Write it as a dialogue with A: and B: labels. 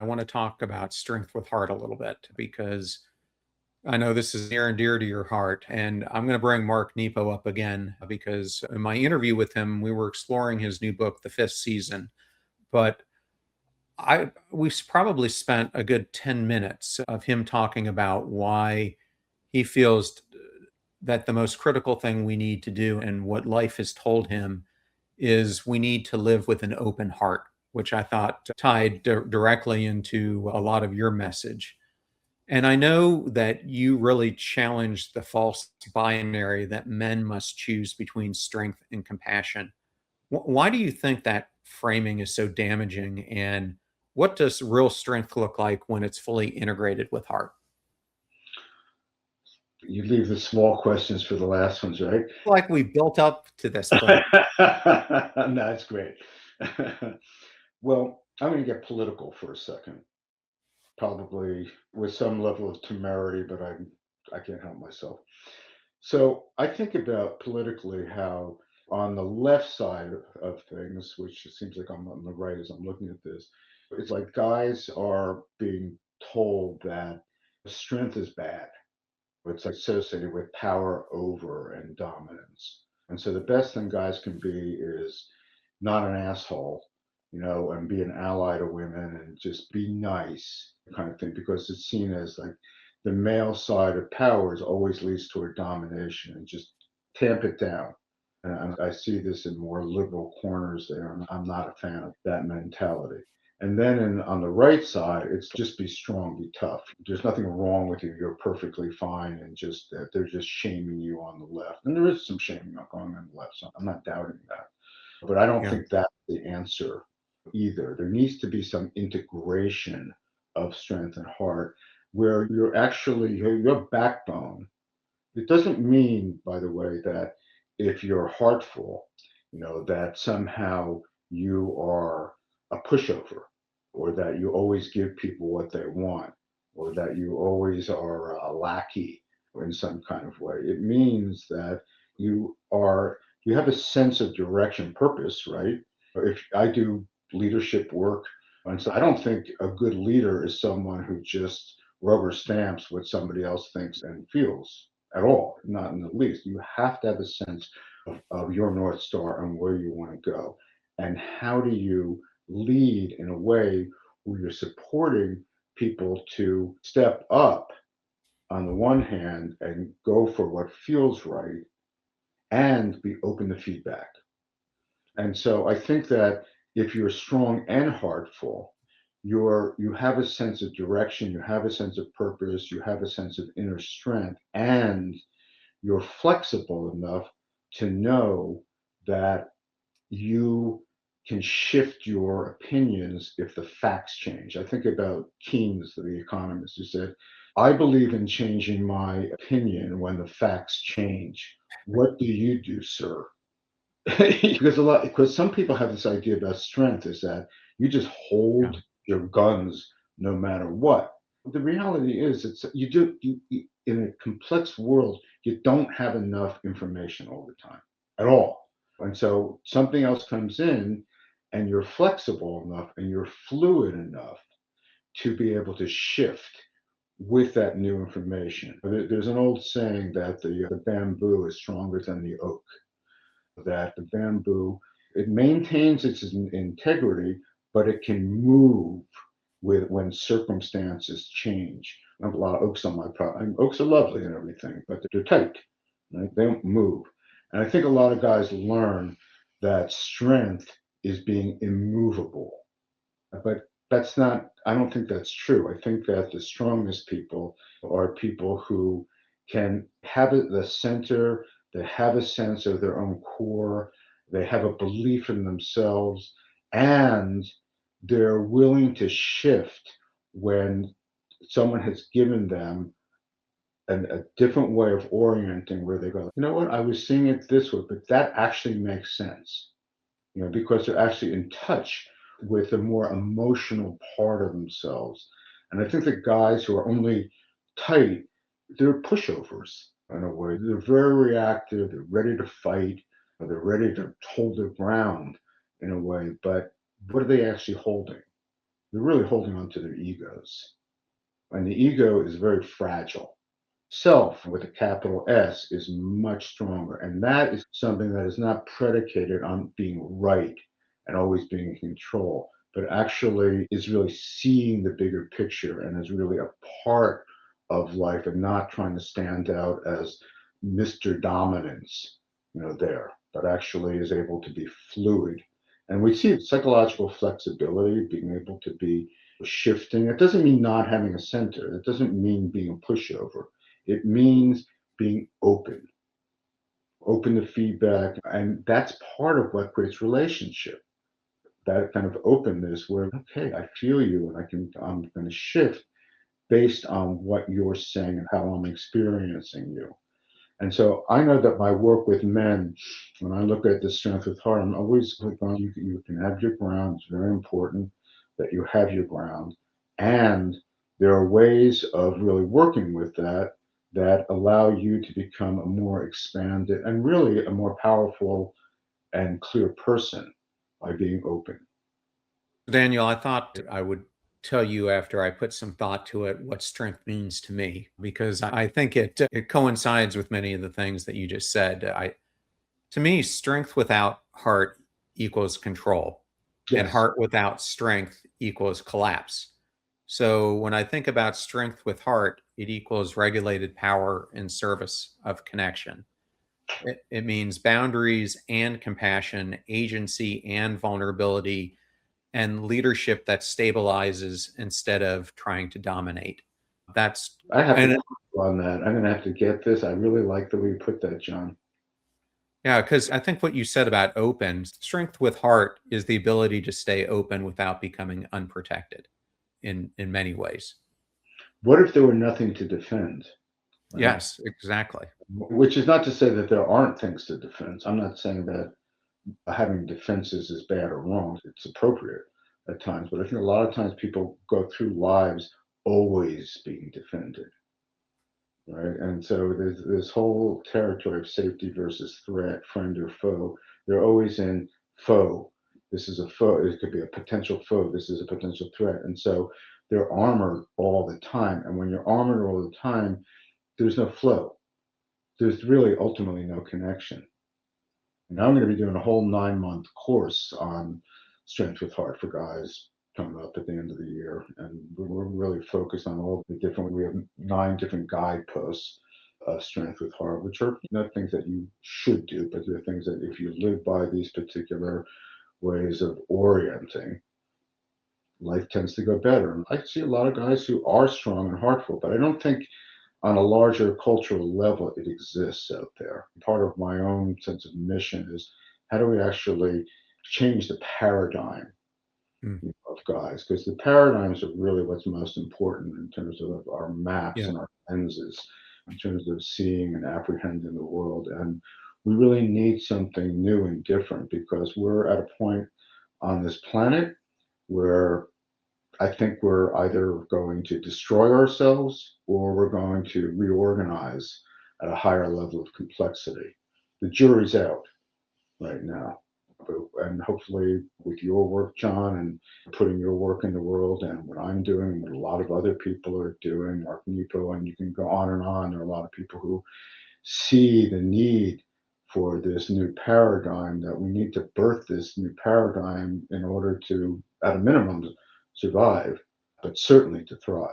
A: I want to talk about strength with heart a little bit because I know this is near and dear to your heart. And I'm going to bring Mark Nepo up again because in my interview with him, we were exploring his new book, The Fifth Season. But we probably spent a good 10 minutes of him talking about why he feels that the most critical thing we need to do and what life has told him is we need to live with an open heart, which I thought tied directly into a lot of your message. And I know that you really challenged the false binary that men must choose between strength and compassion. Why do you think that framing is so damaging? And what does real strength look like when it's fully integrated with heart?
B: You leave the small questions for the last ones, right?
A: Like we built up to this point.
B: No, that's great. Well, I'm going to get political for a second, probably with some level of temerity, but I can't help myself. So I think about politically how on the left side of things, which it seems like I'm on the right as I'm looking at this, it's like guys are being told that strength is bad. It's associated with power over and dominance. And so the best thing guys can be is not an asshole, and be an ally to women and just be nice kind of thing, because it's seen as like the male side of powers always leads toward domination and just tamp it down. And I see this in more liberal corners there. And I'm not a fan of that mentality. And then on the right side, it's just be strong, be tough. There's nothing wrong with you. You're perfectly fine. And just that they're just shaming you on the left. And there is some shaming going on the left. So I'm not doubting that. But I don't
A: Yeah.
B: think that's the answer either. There needs to be some integration of strength and heart where you're actually your backbone. It doesn't mean, by the way, that if you're heartful, that somehow you are a pushover, or that you always give people what they want, or that you always are a lackey in some kind of way. It means that you have a sense of direction, purpose, right? If I do leadership work, and so I don't think a good leader is someone who just rubber stamps what somebody else thinks and feels at all, not in the least. You have to have a sense of your North Star and where you want to go. And how do you lead in a way where you're supporting people to step up on the one hand and go for what feels right and be open to feedback. And so I think that if you're strong and heartful, you have a sense of direction, you have a sense of purpose, you have a sense of inner strength, and you're flexible enough to know that you can shift your opinions if the facts change. I think about Keynes, the economist, who said, I believe in changing my opinion when the facts change. What do you do, sir? Because some people have this idea about strength is that you just
A: Yeah.
B: hold your guns no matter what. The reality is it's you in a complex world, you don't have enough information all the time at all. And so something else comes in and you're flexible enough and you're fluid enough to be able to shift with that new information. There's an old saying that the bamboo is stronger than the oak, that the bamboo, it maintains its integrity, but it can move with when circumstances change. I have a lot of oaks on my property. Oaks are lovely and everything, but they're tight. Right? They don't move. And I think a lot of guys learn that strength is being immovable. But that's not, I don't think that's true. I think that the strongest people are people who can have the center, they have a sense of their own core, they have a belief in themselves, and they're willing to shift when someone has given them a different way of orienting where they go, you know what, I was seeing it this way, but that actually makes sense, because they're actually in touch with the more emotional part of themselves. And I think that guys who are only tight, they're pushovers in a way. They're very reactive, they're ready to fight, or they're ready to hold their ground in a way. But what are they actually holding? they're really holding on to their egos. And the ego is very fragile. Self with a capital S is much stronger. And that is something that is not predicated on being right and always being in control, but actually is really seeing the bigger picture and is really a part of life and not trying to stand out as Mr. Dominance, there, but actually is able to be fluid. And we see psychological flexibility, being able to be shifting. It doesn't mean not having a center. It doesn't mean being a pushover. It means being open to feedback. And that's part of what creates relationship. That kind of openness where, okay, I feel you and I'm going to shift based on what you're saying and how I'm experiencing you. And so I know that my work with men, when I look at the strength with heart, I'm always going, you can have your ground. It's very important that you have your ground. And there are ways of really working with that that allow you to become a more expanded and really a more powerful and clear person by being open.
A: Daniel, I thought I would tell you after I put some thought to it what strength means to me, because I think it coincides with many of the things that you just said. To me, strength without heart equals control, and
B: Yes,
A: heart without strength equals collapse. So when I think about strength with heart, it equals regulated power in service of connection. It means boundaries and compassion, agency and vulnerability, and leadership that stabilizes instead of trying to dominate. That's
B: I have to
A: and
B: go on that. I'm going to have to get this. I really like the way you put that, John.
A: Yeah, because I think what you said about open, strength with heart is the ability to stay open without becoming unprotected in many ways.
B: What if there were nothing to defend? Right?
A: Yes, exactly.
B: Which is not to say that there aren't things to defend. I'm not saying that having defenses is bad or wrong. It's appropriate at times, but I think a lot of times people go through lives always being defended, right? And so there's this whole territory of safety versus threat, friend or foe. They're always in foe. This is a foe. It could be a potential foe. This is a potential threat. And so they're armored all the time. And when you're armored all the time, there's no flow. There's really ultimately no connection. And I'm going to be doing a whole 9-month course on strength with heart for guys coming up at the end of the year. And we're really focused on all the different, we have 9 different guideposts of strength with heart, which are not things that you should do, but they're things that if you live by these particular ways of orienting, life tends to go better. And I see a lot of guys who are strong and heartful, but I don't think on a larger cultural level, it exists out there. Part of my own sense of mission is how do we actually change the paradigm
A: Mm,
B: of guys? Because the paradigms are really what's most important in terms of our maps
A: yeah.
B: and our lenses, in terms of seeing and apprehending the world. And we really need something new and different because we're at a point on this planet where I think we're either going to destroy ourselves or we're going to reorganize at a higher level of complexity. The jury's out right now. And hopefully, with your work, John, and putting your work in the world, and what I'm doing, and what a lot of other people are doing, Mark Nepo, and you can go on and on. There are a lot of people who see the need for this new paradigm, that we need to birth this new paradigm in order to, at a minimum, survive, but certainly to thrive.